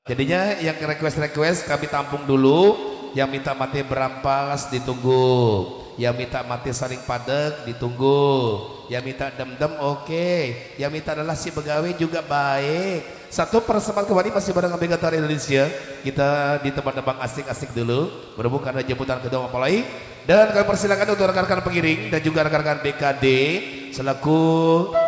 Jadinya yang request kami tampung dulu. Yang minta mati berampas ditunggu. Yang minta mati saling padek ditunggu. Yang minta dem-dem oke. Yang minta adalah si begawe juga baik. Satu persembahan kembali masih bareng Megatari Indonesia. Kita di tempat-tempat asik-asik dulu. Berhubung karena jemputan kedua mempelai. Dan kami persilakan untuk rekan-rekan pengiring dan juga rekan-rekan BKD selaku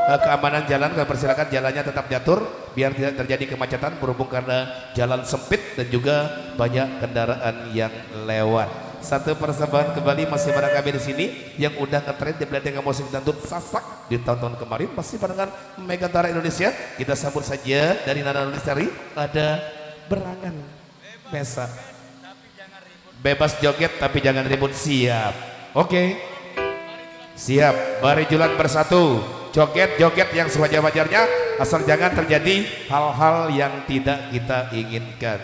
keamanan jalan. Kami persilakan jalannya tetap diatur biar tidak terjadi kemacetan berhubung karena jalan sempit dan juga banyak kendaraan yang lewat. Satu persembahan kembali masih bareng kami di sini yang udah ngetrend di belakang musik dangdut sasak di tahun-tahun kemarin masih barengan Megatara Indonesia. Kita sambut saja dari Nana Lestari ada Berangan Pesa. Bebas joget tapi jangan ribut, siap. Oke. Siap, mari julat bersatu. Joget-joget yang sewajar-wajarnya asal jangan terjadi hal-hal yang tidak kita inginkan.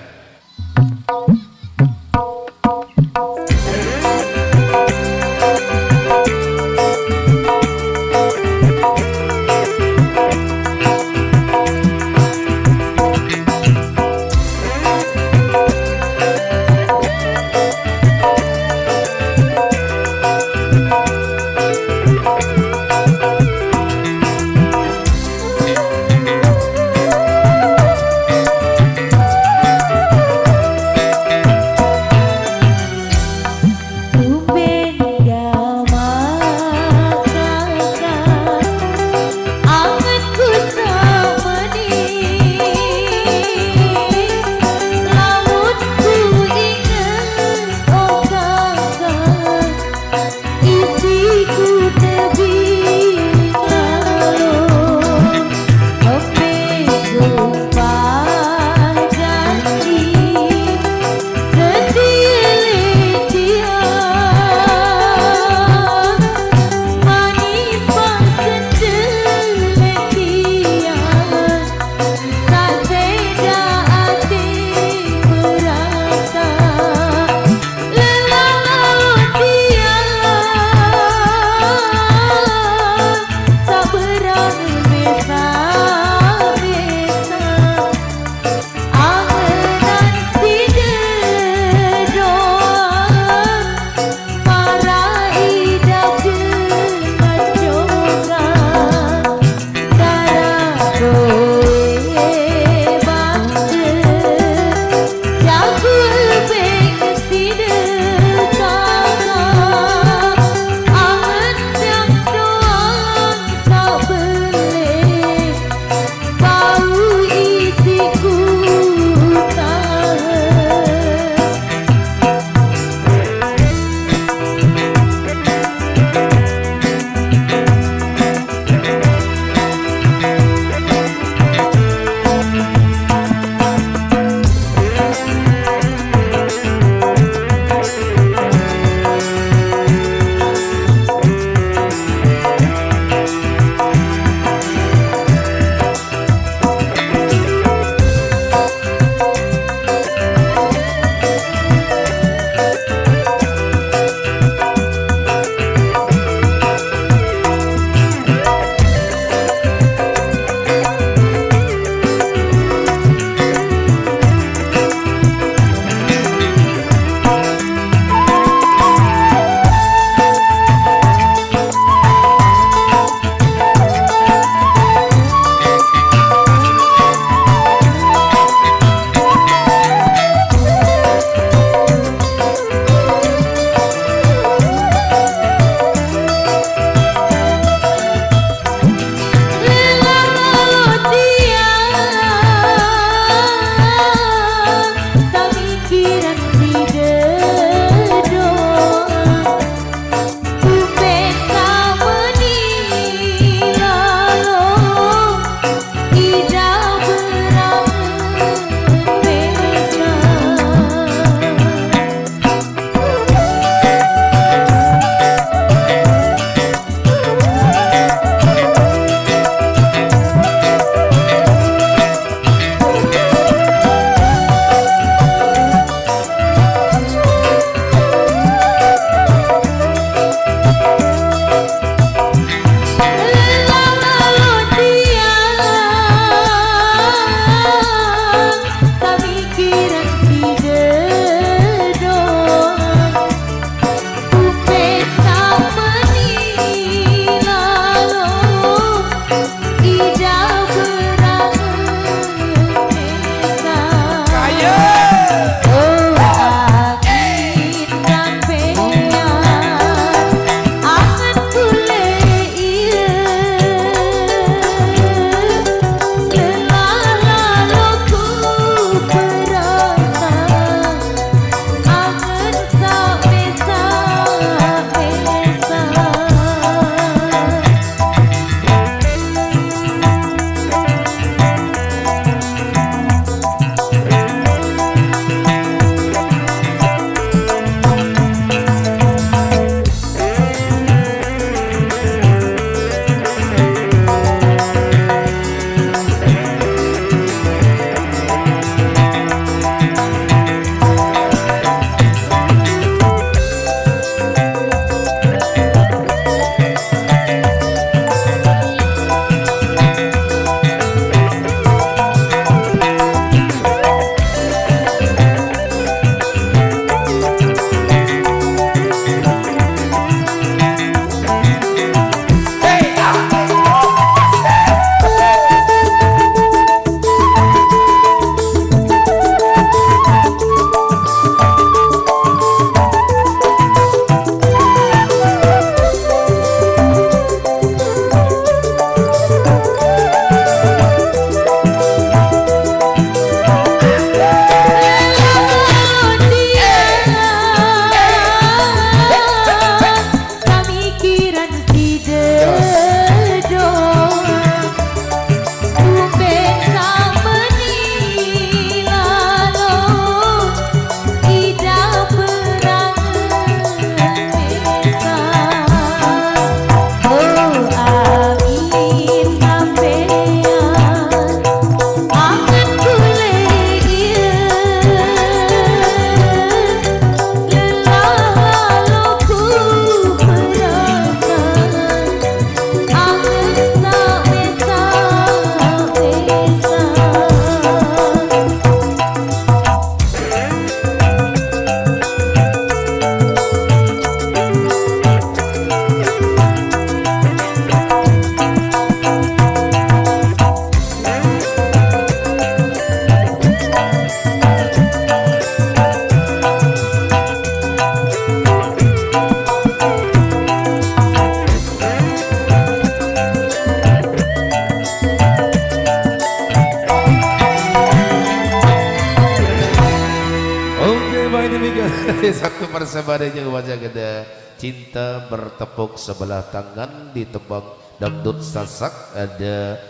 Satu persembahan yang wajah gede. Cinta bertepuk sebelah tangan ditebang dangdut sasak ada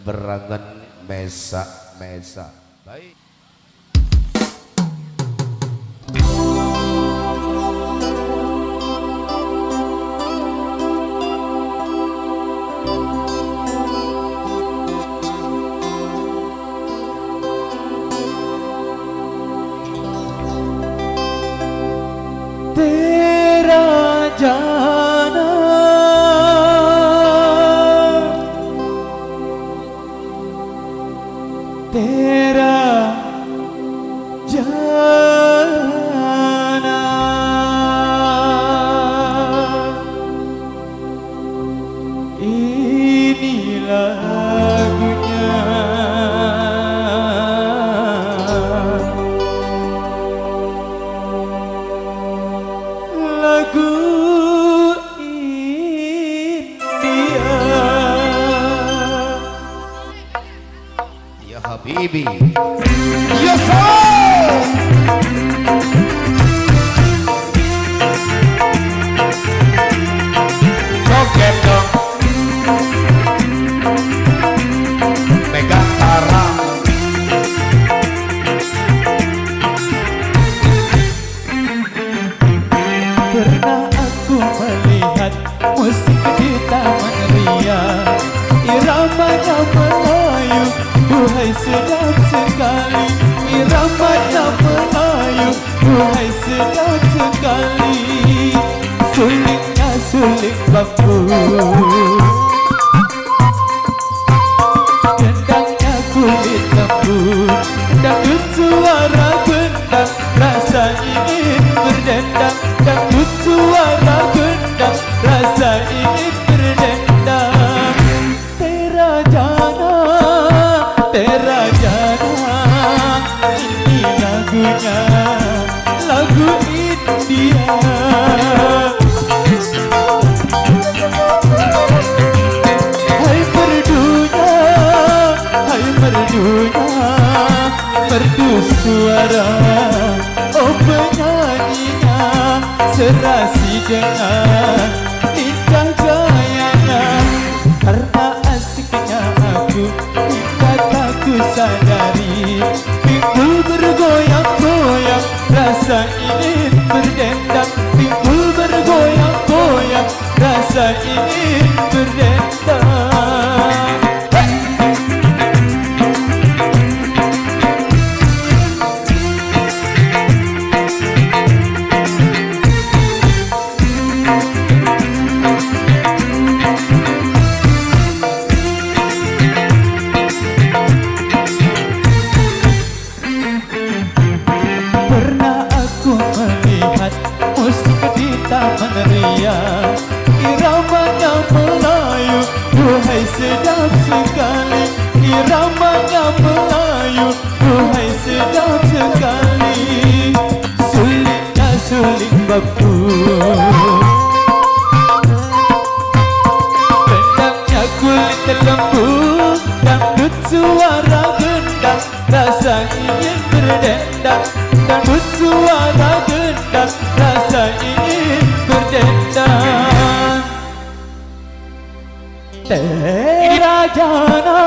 berangan mesa. Baik. तेरा जाना तेरा जाना ini lagunya lagu India. Ya Habibi, ya soul. Joget dong, megang tarang. Pernah aku melihat musik di taman ria, iramanya Melayu, duhai sedap sekali. Iramanya Melayu, duhai sedap sekali. Sulingnya suling bambu, gendangnya kulit lembu, dangdut suara gendang, rasa ingin berdendang. Dangdut suara gendang, rasa ingin berdendang. Tera jana, ini lagunya, lagu India. Hai merdunya, merdu suara, oh penyanyinya, serasi dengan lincah gayanya. Karena asiknya aku, hingga tak ku sadari, pinggul bergoyang-goyang, rasa ingin berdendang. Pinggul bergoyang-goyang, rasa ingin berdendang. Pernah aku melihat musik di taman ria, iramanya Melayu, duhai sedap sekali. Iramanya Melayu, duhai sedap sekali. Sulingnya suling bambu, gendangnya kulit lembu, dangdut suara gendang, rasa ingin berdendang. Dangdut suara gendang, rasa ingin berdendang. Tera jana,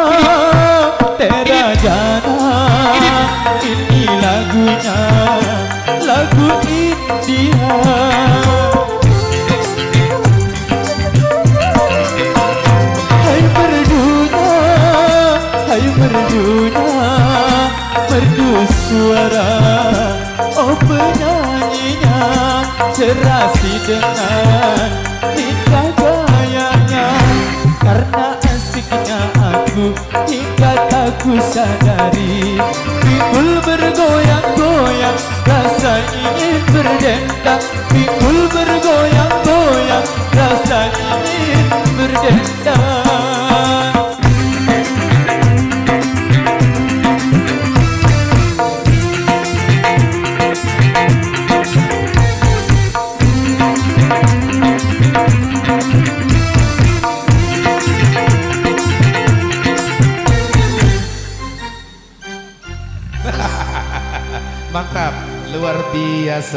ini lagunya, lagu India. Hai merdunya, merdu suara, oh penyanyinya, serasi dengan lincah gayanya. Karena asiknya aku, hingga tak ku sadari, pinggul bergoyang-goyang, rasa ingin berdendang. Pinggul bergoyang-goyang, rasa ingin berdendang. Mantap, luar biasa.